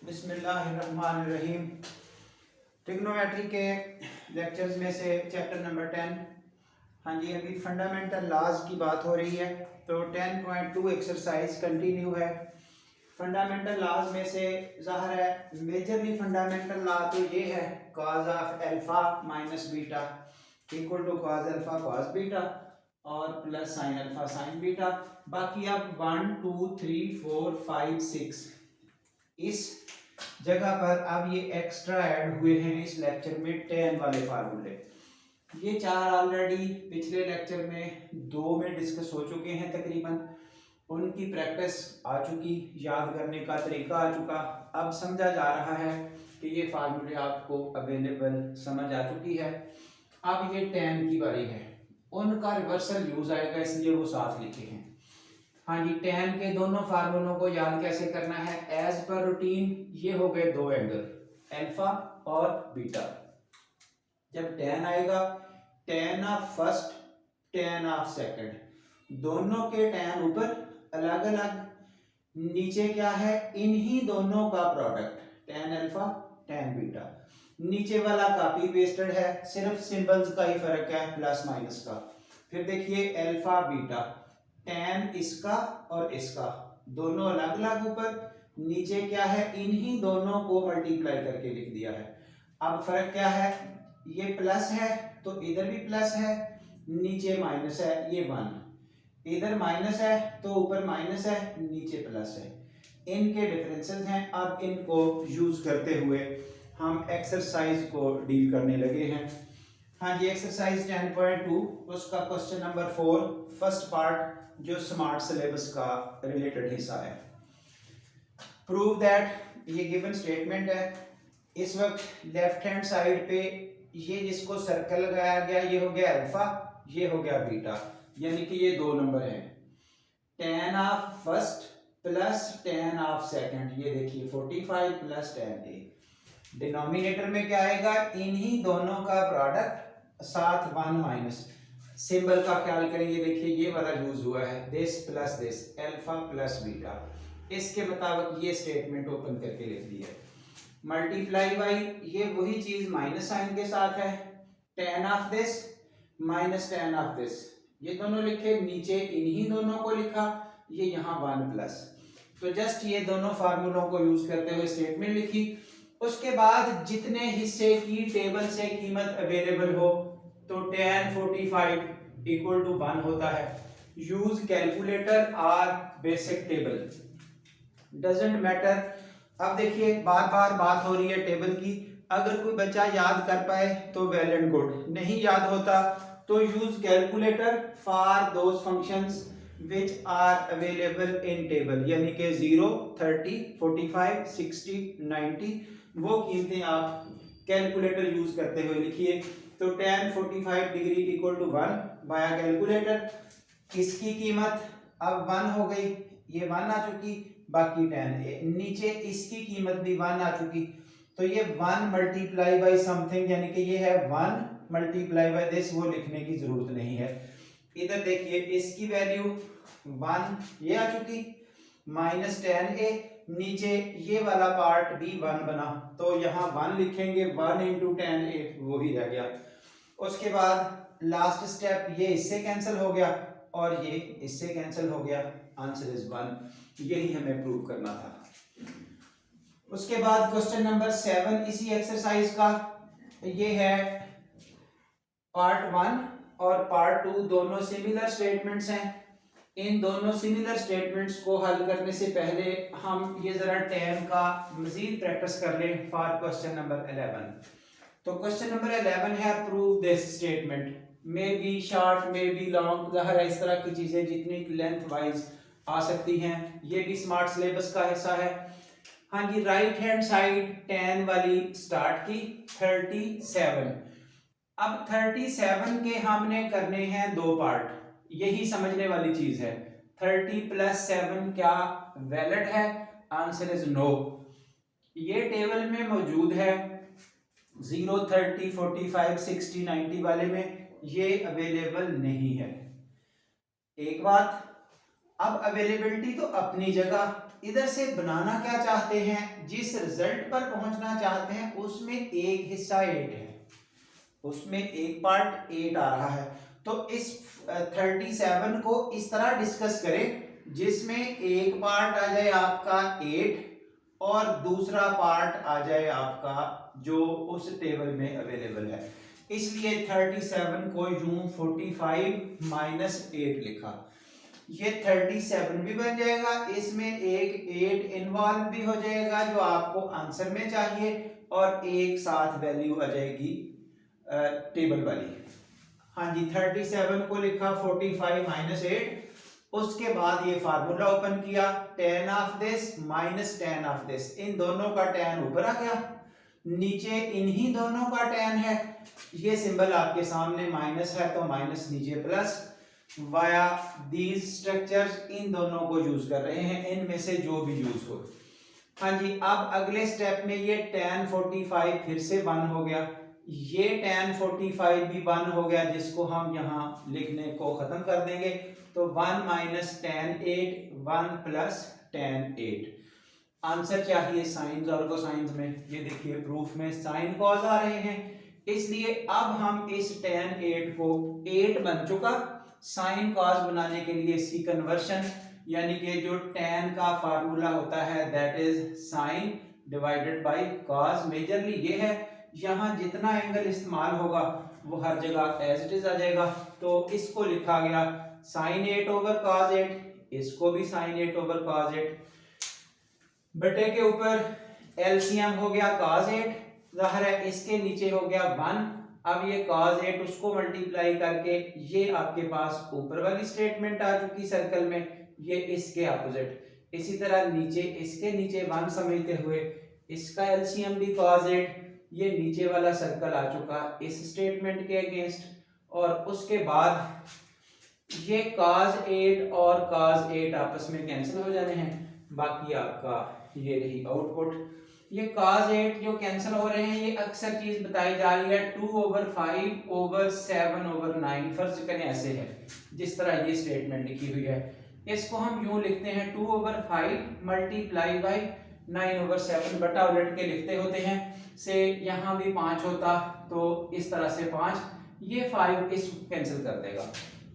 बिस्मिल्लाहिर्रहमानिर्रहीम। ट्रिग्नोमेट्री के लेक्चर्स में से चैप्टर नंबर 10। हाँ जी, अभी फंडामेंटल लॉज की बात हो रही है तो 10.2 एक्सरसाइज कंटिन्यू है। फंडामेंटल लॉज में से ज़ाहिर है मेजरली फंडामेंटल लॉ तो ये है cos of alpha minus beta equal to cos alpha cos beta और plus sine alpha sine beta. बाकी अब 1 2 3 4 5 6 इस जगह पर अब ये एक्स्ट्रा ऐड हुए हैं इस लेक्चर में 10 वाले फार्मूले। ये चार ऑलरेडी पिछले लेक्चर में 2 में डिस्कस हो चुके हैं तकरीबन, उनकी प्रैक्टिस आ चुकी, याद करने का तरीका आ चुका। अब समझा जा रहा है कि ये फार्मूले आपको अवेलेबल समझ आ चुकी है। अब ये 10 की बारी है, उनका रिवर्सल यूज आएगा इसलिए वो साथ लिखे हैं। हाँ जी, tan के दोनों फार्मूलों को याद कैसे करना है एज पर रूटीन। ये हो गए दो एंगल अल्फा और बीटा। जब tan आएगा tan of first tan of second, दोनों के tan ऊपर अलग अलग, नीचे क्या है इन्हीं दोनों का product tan alpha tan beta. नीचे वाला कॉपी पेस्टेड है, सिर्फ सिंबल्स का ही फर्क है प्लस माइनस का। फिर देखिए अल्फा बीटा, tan इसका और इसका दोनों अलग अलग ऊपर, नीचे क्या है इन्हीं दोनों को मल्टीप्लाई करके लिख दिया है। अब फर्क क्या है, ये प्लस है तो इधर भी प्लस है, नीचे माइनस है, ये 1, इधर माइनस है तो ऊपर माइनस है, नीचे प्लस है। इनके डिफरेंसेस हैं। अब इनको यूज करते हुए हम एक्सरसाइज को डील करने लगे हैं। हाँ जी, एक्सरसाइज 10.2 उसका क्वेश्चन नंबर 4 फर्स्ट पार्ट जो स्मार्ट सिलेबस का रिलेटेड हिस्सा है। प्रूव दैट, ये गिवन स्टेटमेंट है। इस वक्त लेफ्ट हैंड साइड पे ये जिसको सर्कल लगाया गया ये हो गया अल्फा, ये हो गया बीटा, यानी कि ये 2 नंबर हैं। tan of first plus tan of second, ये देखिए 45 प्लस tan a। डिनोमिनेटर में क्या आएगा, इन्हीं दोनों का प्रोडक्ट साथ 1 माइनस। सिंबल का ख्याल करेंगे, देखिए ये वाला यूज हुआ है this plus this, alpha plus beta. इसके मुताबिक ये स्टेटमेंट ओपन करके लिख दी है। मल्टीप्लाई बाई, ये वही चीज माइनस साइन के साथ है, tan of this minus tan of this, ये दोनों लिखे, नीचे इन्हीं दोनों को लिखा, ये यहाँ 1 प्लस। तो जस्ट ये दोनों फार्मूलों को यूज करते हुए स्टेटमेंट लिखी। उसके बाद जितने हिस्से की टेबल से कीमत अवेलेबल हो तो tan 45 इक्वल टू 1 होता है। यूज कैलकुलेटर और बेसिक टेबल, डजेंट मैटर। अब देखिए बार बार बात हो रही है टेबल की, अगर कोई बच्चा याद कर पाए तो वेल एंड गुड, नहीं याद होता तो use calculator for those functions which are available in table, यानी कि 0 30 45 60 90 वो कीमतें आप कैलकुलेटर यूज करते हुए लिखिए। तो tan 45 डिग्री इक्वल टू 1 बाया कैलकुलेटर, इसकी कीमत अब 1 हो गई, ये 1 आ चुकी, बाकी tan a, नीचे इसकी कीमत भी 1 आ चुकी, तो ये 1 मल्टीप्लाई बाई समथिंग, यानी कि ये है 1 मल्टीप्लाई बाई दिस, वो लिखने की जरूरत नहीं है। इधर देखिए इसकी वैल्यू 1 ये आ चुकी, माइनस tan a, नीचे ये वाला पार्ट भी 1 बना, तो यहाँ 1 लिखेंगे, 1 इंटू tan a वो ही रह गया। उसके बाद लास्ट स्टेप, ये इससे कैंसिल हो गया और ये इससे कैंसिल हो गया, आंसर इज 1। यही हमें प्रूव करना था। उसके बाद क्वेश्चन नंबर 7 इसी एक्सरसाइज का, ये है पार्ट 1 और पार्ट 2 दोनों सिमिलर स्टेटमेंट्स हैं। इन दोनों सिमिलर स्टेटमेंट्स को हल करने से पहले हम ये जरा टैम का मजीद प्रैक्टिस कर लें फॉर क्वेश्चन नंबर 11। तो क्वेश्चन नंबर 11 है prove this statement, may be short may be long, ज़ाहिर है इस तरह की चीजें जितनी लेंथ वाइज आ सकती हैं। ये भी स्मार्ट सिलेबस का हिस्सा है। हाँ जी, राइट हैंड साइड tan वाली स्टार्ट की 37। अब 37 के हमने करने हैं 2 पार्ट, यही समझने वाली चीज है। 30 प्लस 7 क्या वैलिड है, आंसर इज नो। ये टेबल में मौजूद है 0 30 45 60 90 वाले में, ये अवेलेबल नहीं है। एक बात। अब अवेलेबिलिटी तो अपनी जगह, इधर से बनाना क्या चाहते हैं, जिस रिजल्ट पर पहुंचना चाहते हैं उसमें एक हिस्सा 8 है, उसमें एक पार्ट 8 आ रहा है। तो इस 37 को इस तरह डिस्कस करें जिसमें एक पार्ट आ जाए आपका 8 और दूसरा पार्ट आ जाए आपका जो उस टेबल में अवेलेबल है। इसलिए 37 को यूं 45 माइनस 8 लिखा, ये 37 भी बन जाएगा, इसमें एक 8 इन्वॉल्व भी हो जाएगा जो आपको आंसर में चाहिए, और एक साथ वैल्यू आ जाएगी टेबल वाली। हाँ जी, 37 को लिखा 45 माइनस 8, उसके बाद ये फार्मूला ओपन किया, tan of this minus tan of this, इन दोनों का tan ऊपर आ गया, नीचे इन्हीं दोनों का tan है, ये सिंबल आपके सामने माइनस है तो माइनस नीचे plus, via these structures in दोनों को यूज कर रहे हैं, इनमें से जो भी यूज हो। हाँ जी, अब अगले स्टेप में ये tan 45 फिर से 1 हो गया, ये tan 45 भी 1 हो गया, जिसको हम यहाँ लिखने को खत्म कर देंगे, तो 1 minus tan 8, 1 plus tan 8। Answer चाहिए साइंस और कोसाइंस में, ये देखिए प्रूफ में साइन कॉस आ रहे हैं, इसलिए अब हम इस tan 8 को 8 बन चुका, साइन कॉस बनाने के लिए इसकी कन्वर्शन, यानी कि जो tan का फार्मूला होता है that is sine divided by cos, majorly ये है, यहाँ जितना एंगल इस्तेमाल होगा वो हर जगह एज इट इज आ जाएगा, तो इसको लिखा गया साइन 8 ओवर कॉस 8, इसको भी साइन 8 ओवर कॉस 8, बटे के ऊपर एलसीएम हो गया cos 8, जाहिर है इसके नीचे हो गया 1, अब ये cos 8 उसको मल्टीप्लाई करके ये आपके पास ऊपर वाली स्टेटमेंट आ चुकी सर्कल में, ये इसके अपोजिट, इसी तरह नीचे इसके नीचे 1 समझते हुए इसका एलसीएम भी cos 8, ये नीचे वाला सर्कल आ चुका इस स्टेटमेंट के अगेंस्ट, और उसके बाद ये cos 8 और cos 8 आपस में कैंसिल हो जाने हैं, बाकी आपका ये रही आउटपुट। ये cos 8 जो कैंसिल हो रहे हैं, ये अक्सर चीज बताई जा रही है 2 ओवर 5 ओवर 7 ओवर 9, फर्ज करें ऐसे है जिस तरह ये स्टेटमेंट लिखी हुई है, इसको हम यूं लिखते हैं 2 ओवर 5 मल्टीप्लाई बाई 9 ओवर 7, बटा उलट के लिखते होते हैं, से यहाँ भी 5 होता तो इस तरह से 5, ये 5 इस कैंसिल कर देगा,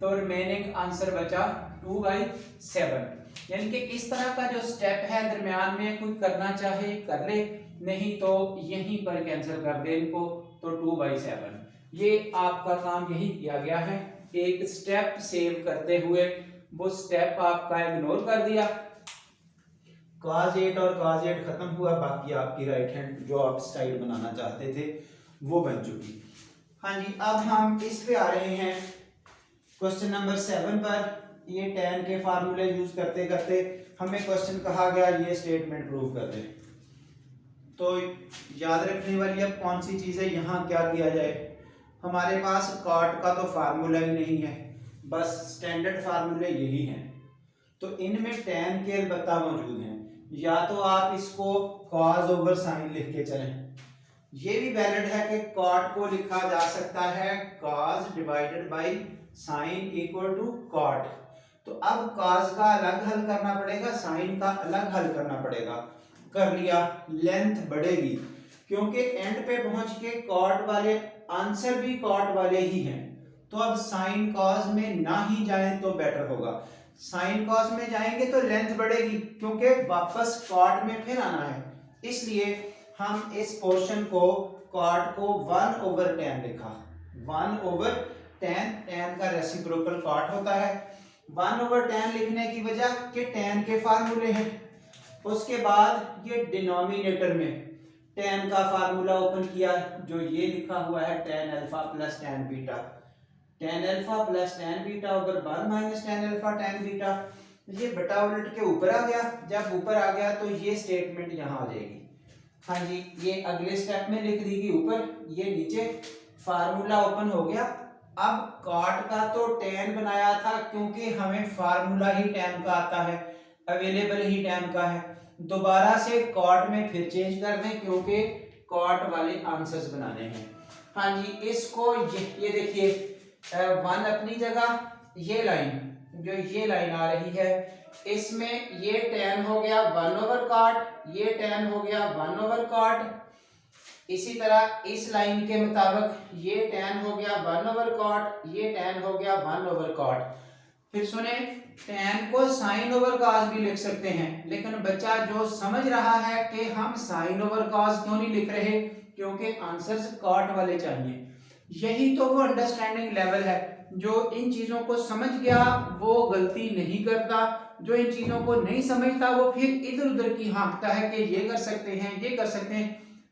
तो रिमेनिंग आंसर बचा 2/7। यानी कि इस तरह का जो स्टेप है दरमियान में कोई करना चाहे कर ले, नहीं तो यहीं पर कैंसिल कर दे इनको, तो 2/7। ये आपका काम यही किया गया है, एक स्टेप सेव करते हुए वो स्टेप आपका इग्नोर कर दिया, cos 8 और cos 8 खत्म हुआ, बाकी आपकी राइट हैंड जो आप स्टाइल बनाना चाहते थे वो बन चुकी। हाँ जी, अब हम इस पे आ रहे हैं क्वेश्चन नंबर 7 पर। ये tan के फार्मूले यूज करते करते हमें क्वेश्चन कहा गया ये स्टेटमेंट प्रूव कर दे, तो याद रखने वाली अब कौन सी चीज है, यहाँ क्या किया जाए, हमारे पास cot का तो फार्मूला ही नहीं है, बस स्टैंडर्ड फार्मूले यही हैं, तो इनमें tan के अलबत्ता मौजूद हैं, या तो आप इसको cos ओवर साइन लिख के चलें, ये भी वैलिड है कि cot को लिखा जा सकता है cos divided by sine equal to cot, तो अब cos का अलग हल करना पड़ेगा, साइन का अलग हल करना पड़ेगा, कर लिया, लेंथ बढ़ेगी क्योंकि एंड पे पहुंच के cot वाले आंसर भी cot वाले ही हैं, तो अब साइन cos में ना ही जाएं तो बेटर होगा, साइन cos में जाएंगे तो लेंथ बढ़ेगी क्योंकि वापस cot में फिर आना है, इसलिए हम इस पोर्शन को cot को 1 ओवर tan लिखा, 1 ओवर tan, tan का रेसिप्रोकल cot होता है, 1 ओवर tan लिखने की वजह कि tan के फार्मूले हैं, उसके बाद ये डिनोमिनेटर में tan का फार्मूला ओपन किया जो ये लिखा हुआ है tan alpha plus tan beta, tan alpha plus tan beta over 1 minus tan alpha tan beta, ये बटा उलट के ऊपर आ गया, जब ऊपर आ गया तो ये स्टेटमेंट यहाँ आ जाएगी। हाँ जी, ये अगले स्टेप में लिख दी गई ऊपर, ये नीचे फार्मूला ओपन हो गया, अब cot का तो tan बनाया था क्योंकि हमें फार्मूला ही tan का आता है, अवेलेबल ही tan का है, दोबारा से cot में फिर चेंज कर दें क्योंकि cot वाले आंसर्स बनाने हैं। हाँ जी, इसको ये देखिए 1 अपनी जगह, ये लाइन जो ये लाइन आ रही है इसमें ये tan हो गया 1/cot, ये tan हो गया 1/cot। इसी तरह इस लाइन के मुताबिक ये tan हो गया 1/cot, ये tan हो गया 1/cot। फिर सुने, tan को sin ओवर cos भी लिख सकते हैं, लेकिन बच्चा जो समझ रहा है कि हम sin ओवर cos क्यों नहीं लिख रहे, क्योंकि आंसर्स cot वाले चाहिए। यही तो वो अंडरस्टैंडिंग लेवल है। जो इन चीजों को समझ गया वो गलती नहीं करता, जो इन चीजों को नहीं समझता वो फिर इधर उधर की हाँकता है कि ये कर सकते हैं, ये कर सकते हैं,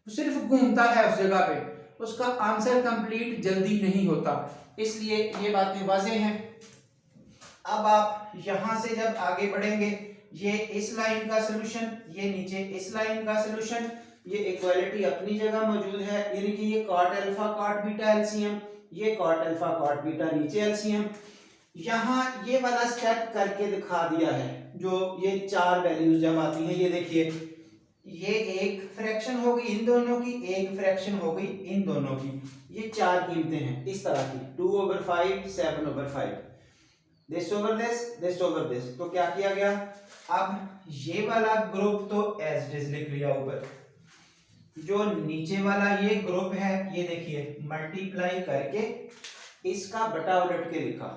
सिर्फ घूमता है उस जगह पे, उसका आंसर कंप्लीट जल्दी नहीं होता। इसलिए ये बातें वाज़ेह हैं। अब आप यहां से जब आगे बढ़ेंगे, ये इस लाइन का सलूशन, ये नीचे इस लाइन का सलूशन, ये इक्वालिटी अपनी जगह मौजूद है, यानी कि ये cot alpha cot beta LCM, ये cot अल्फा cot बीटा नीचे एलसीएम। यहाँ ये वाला स्टेप करके दिखा दिया है, जो ये चार वैल्यूज जब आती हैं, ये देखिए ये एक फ्रैक्शन हो गई इन दोनों की, एक फ्रैक्शन हो गई इन दोनों की, ये चार कीमतें हैं इस तरह की 2/5, 7/5, this over this, this over this. तो क्या किया गया, अब ये वाला ग्रुप तो एज इट इज लिख लिया ऊपर, जो नीचे वाला ये ग्रुप है ये देखिए मल्टीप्लाई करके इसका बटा उलट के लिखा,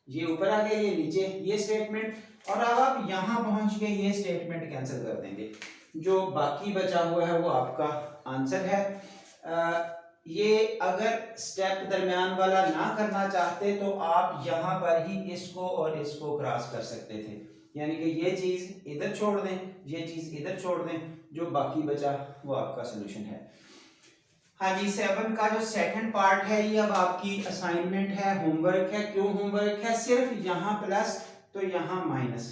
ये ऊपर आ गया ये नीचे ये स्टेटमेंट, और अब आप यहां पहुंच के ये स्टेटमेंट कैंसिल कर देंगे, जो बाकी बचा हुआ है वो आपका आंसर है। ये अगर स्टेप दरमियान वाला ना करना चाहते तो आप यहां पर ही इसको और इसको क्रॉस कर सकते थे, यानी कि ये चीज इधर छोड़ दें, ये चीज इधर छोड़ दें, जो बाकी बचा वो आपका सलूशन है। हाँ जी, 7 का जो सेकंड पार्ट है ये अब आपकी असाइनमेंट है, होमवर्क है। क्यों होमवर्क है, सिर्फ यहाँ प्लस तो यहाँ माइनस,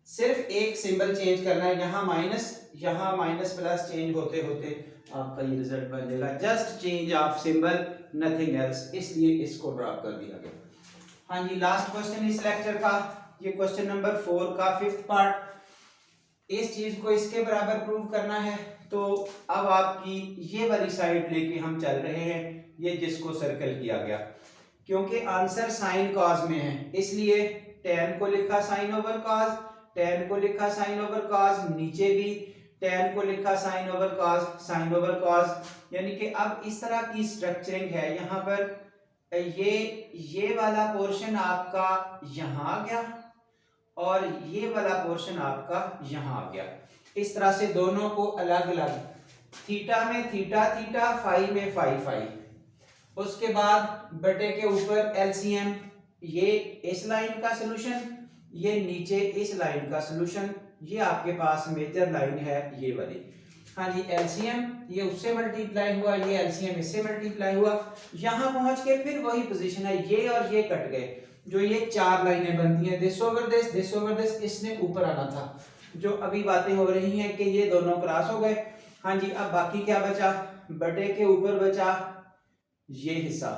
सिर्फ एक सिंबल चेंज करना है, यहाँ माइनस प्लस चेंज होते होते आपका ये रिजल्ट बन जाएगा, just change of symbol nothing else, इसलिए इसको ड्रॉप कर दिया गया। हाँ जी, लास्ट क्वेश्चन इस लेक्चर का, ये क्वेश्चन नंबर 4 का 5th पार्ट। इस चीज को इसके बराबर प्रूव करना है, तो अब आपकी ये वाली साइड लेके हम चल रहे हैं, ये जिसको सर्कल किया गया, क्योंकि आंसर साइन कॉस में है इसलिए tan को लिखा साइन ओवर कॉस, tan को लिखा साइन ओवर कॉस, नीचे भी tan को लिखा sine over cos, sine over cos, यानी कि अब इस तरह की स्ट्रक्चरिंग है। यहाँ पर ये वाला पोर्शन आपका यहाँ आ गया और ये वाला पोर्शन आपका यहाँ आ गया, इस तरह से दोनों को अलग अलग, थीटा में थीटा थीटा, फाई में फाई फाई, उसके बाद बटे के ऊपर एलसीएम, ये इस लाइन का सलूशन, ये नीचे इस लाइन का सलूशन, ये आपके पास मेजर लाइन है ये वाली। हाँ जी, एलसीएम ये उससे मल्टीप्लाई हुआ, ये एलसीएम इससे मल्टीप्लाई हुआ, यहाँ पहुंच के फिर वही पोजीशन है, ये और ये कट गए, जो ये चार लाइनें बनती हैं, this over this, this over this, इसने ऊपर आना था। जो अभी बातें हो रही हैं कि ये दोनों क्रॉस हो गए। हाँ जी, अब बाकी क्या बचा, बटे के ऊपर बचा ये हिस्सा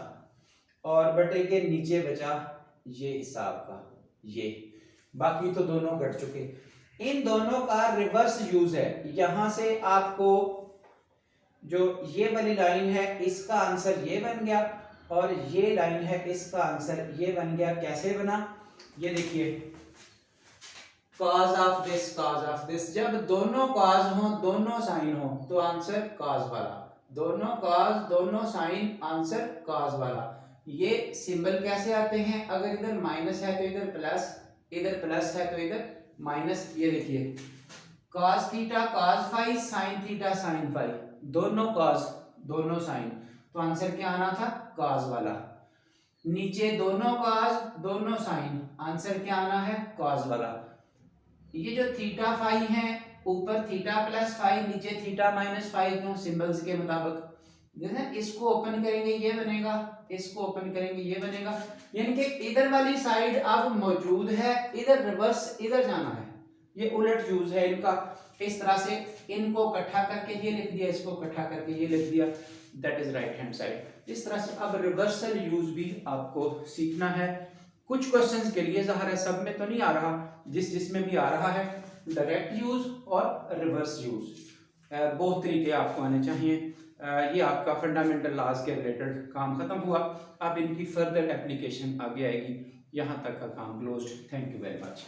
और बटे के नीचे बचा ये हिस्सा आपका, ये बाकी तो दोनों कट चुके। इन दोनों का रिवर्स यूज है, यहां से आपको जो ये वाली लाइन है इसका आंसर ये बन गया और ये लाइन है इसका आंसर ये बन गया। कैसे बना, ये देखिए, cos ऑफ दिस, जब दोनों cos हो दोनों साइन हो तो आंसर cos वाला, दोनों cos दोनों साइन आंसर cos वाला। ये सिंबल कैसे आते हैं, अगर इधर माइनस है तो इधर प्लस, इधर प्लस है तो इधर माइनस। ये देखिए cos theta cos phi, sin theta sin phi, दोनों cos दोनों sin, तो आंसर क्या आना था cos वाला। नीचे दोनों cos दोनों sin, आंसर क्या आना है cos वाला। ये जो थीटा फाई है, ऊपर थीटा प्लस फाई, नीचे थीटा माइनस फाई, क्यों, सिंबल्स के मुताबिक। जैसे इसको ओपन करेंगे ये बनेगा, इसको ओपन करेंगे ये बनेगा, यानी कि इधर वाली साइड अब मौजूद है, इधर रिवर्स इधर जाना है, ये उलट यूज है इनका। इस तरह से इनको इकट्ठा करके ये लिख दिया, इसको इकट्ठा करके ये लिख दिया, that is right hand side. इस तरह से अब रिवर्सल यूज भी आपको सीखना है। कुछ क्वेश्चंस के लिए ज़ाहिर है सब में तो नहीं आ रहा, जिसमें भी आ रहा है डायरेक्ट यूज और रिवर्स यूज, बहुत तरीके आपको आने चाहिए। ये आपका फंडामेंटल लॉज के रिलेटेड काम खत्म हुआ, अब इनकी फर्दर एप्लीकेशन आगे आएगी। यहाँ तक का काम closed. Thank you very much.